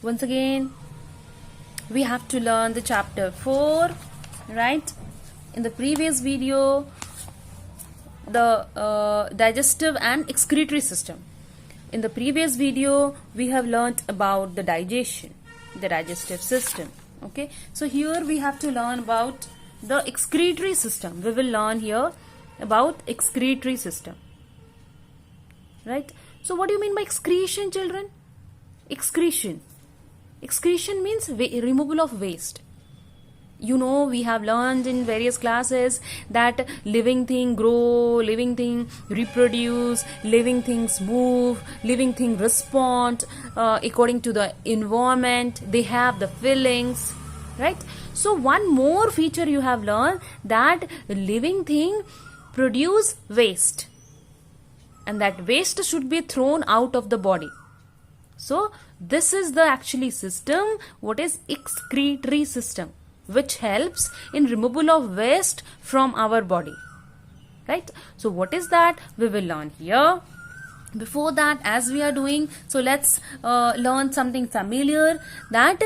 Once again, we have to learn the chapter 4, right? In the previous video, the digestive and excretory system. In the previous video, we have learnt about the digestion, the digestive system. Okay, so here we have to learn about the excretory system. We will learn here about excretory system, right? So what do you mean by excretion, children? Excretion means removal of waste. You know, we have learned in various classes that living thing grow, living thing reproduce, living things move, living thing respond according to the environment. They have the feelings, right? So one more feature you have learned, that living thing produce waste, and that waste should be thrown out of the body. So this is the actually system, what is excretory system, which helps in removal of waste from our body, right? So what is that? We will learn here. Before that, as we are doing, so let's learn something familiar, that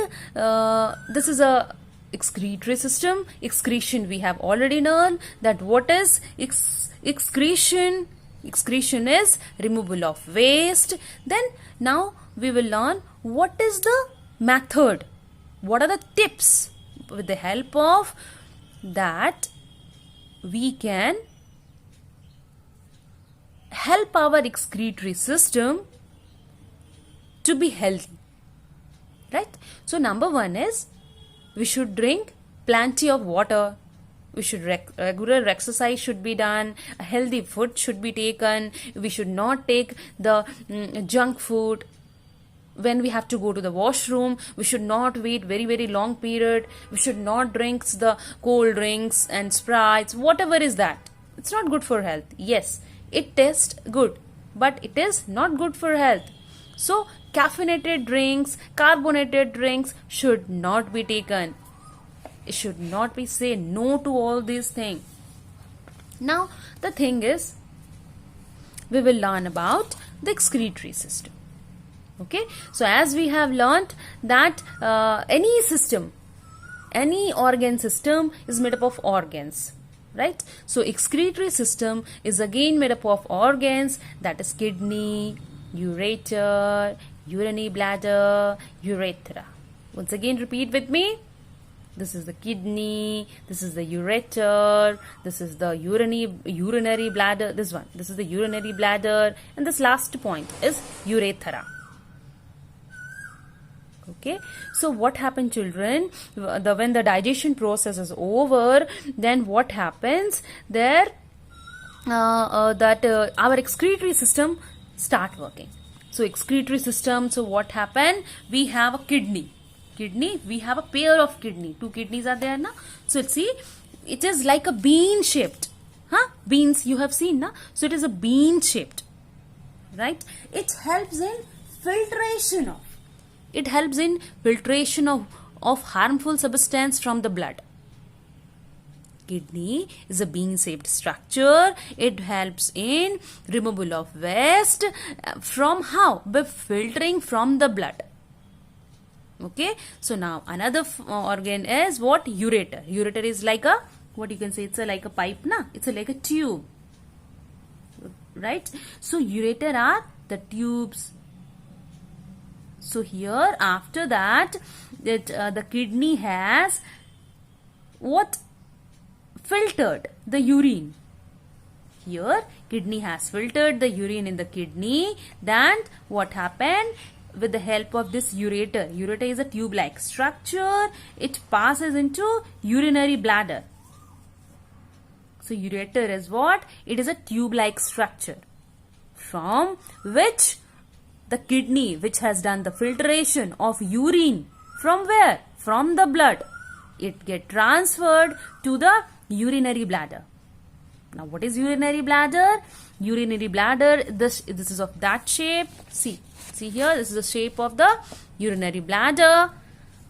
this is a excretory system. Excretion we have already learned, that what is excretion. Excretion is removal of waste. Then now we will learn what is the method, what are the tips with the help of that we can help our excretory system to be healthy, right? So number one is we should drink plenty of water. We should regular exercise should be done. A healthy food should be taken. We should not take the junk food. When we have to go to the washroom, we should not wait very long period. We should not drink the cold drinks and Sprites, whatever is that. It's not good for health. Yes, it tastes good, but it is not good for health. So caffeinated drinks, carbonated drinks should not be taken. It should not be, say no to all these things. Now the thing is, we will learn about the excretory system. Okay, so as we have learnt that any system, any organ system is made up of organs, right? So excretory system is again made up of organs, that is kidney, ureter, urinary bladder, urethra. Once again repeat with me. This is the kidney, this is the ureter, this is the urinary bladder, this is the urinary bladder, and this last point is urethra. Okay, so what happened, children? When the digestion process is over, then what happens there? Our excretory system start working. So excretory system, so what happened? We have a kidney, we have a pair of kidney. Two kidneys are there, na? So see, it is like a bean shaped. Beans you have seen, na? So it is a bean shaped, right? It helps in filtration of harmful substance from the blood. Kidney is a bean shaped structure. It helps in removal of waste from how? By filtering from the blood. Okay, so now another organ is what? Ureter. Ureter is like a, what you can say, it's like a pipe, na? It's like a tube, right? So ureter are the tubes. So here after that, the kidney has what? Filtered the urine. Here kidney has filtered the urine in the kidney. Then what happened? With the help of this ureter. Ureter is a tube-like structure. It passes into urinary bladder. So ureter is what? It is a tube-like structure from which the kidney, which has done the filtration of urine, from where? From the blood. It get transferred to the urinary bladder. Now what is urinary bladder? Urinary bladder, this is of that shape. See here, this is the shape of the urinary bladder.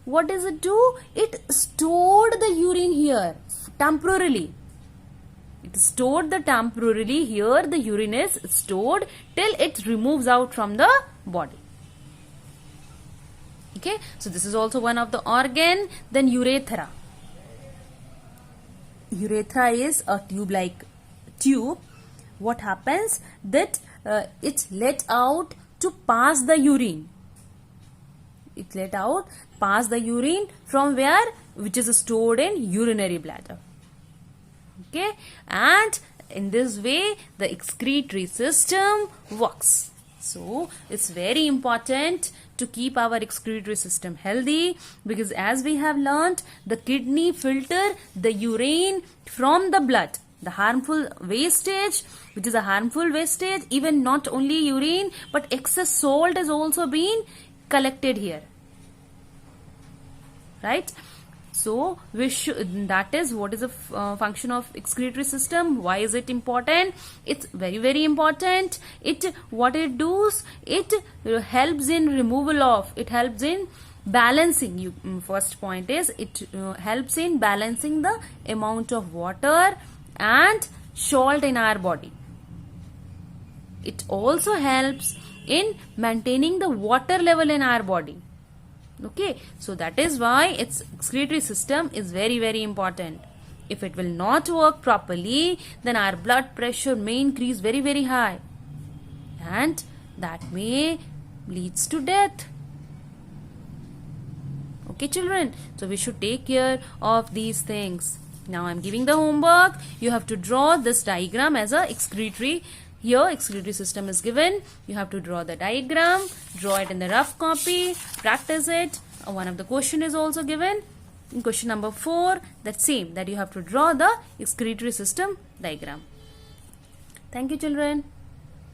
What does it do? It stored the urine here temporarily. It stored the temporarily here. The urine is stored till it removes out from the body. It Okay, so this is also one of the organ. Then urethra. Urethra is a tube-like tube. What happens that it's let out to pass the urine. It let out, pass the urine from where? Which is stored in urinary bladder. Okay, and in this way the excretory system works. So it's very important to keep our excretory system healthy, because as we have learnt, the kidney filter the urine from the blood, the harmful wastage, which is a harmful wastage. Even not only urine, but excess salt is also being collected here, right? So we should, that is what is the function of excretory system. Why is it important? It's very, very important. What it does, it helps in removal of, it helps in balancing. First point is it helps in balancing the amount of water and salt in our body. It also helps in maintaining the water level in our body. Okay, so that is why its excretory system is very, very important. If it will not work properly, then our blood pressure may increase very, very high, and that may leads to death. Okay, children, so we should take care of these things. Now I am giving the homework. You have to draw this diagram as a excretory. Here excretory system is given. You have to draw the diagram, draw it in the rough copy, practice it. One of the question is also given in question number 4, that same, that you have to draw the excretory system diagram. Thank you, children.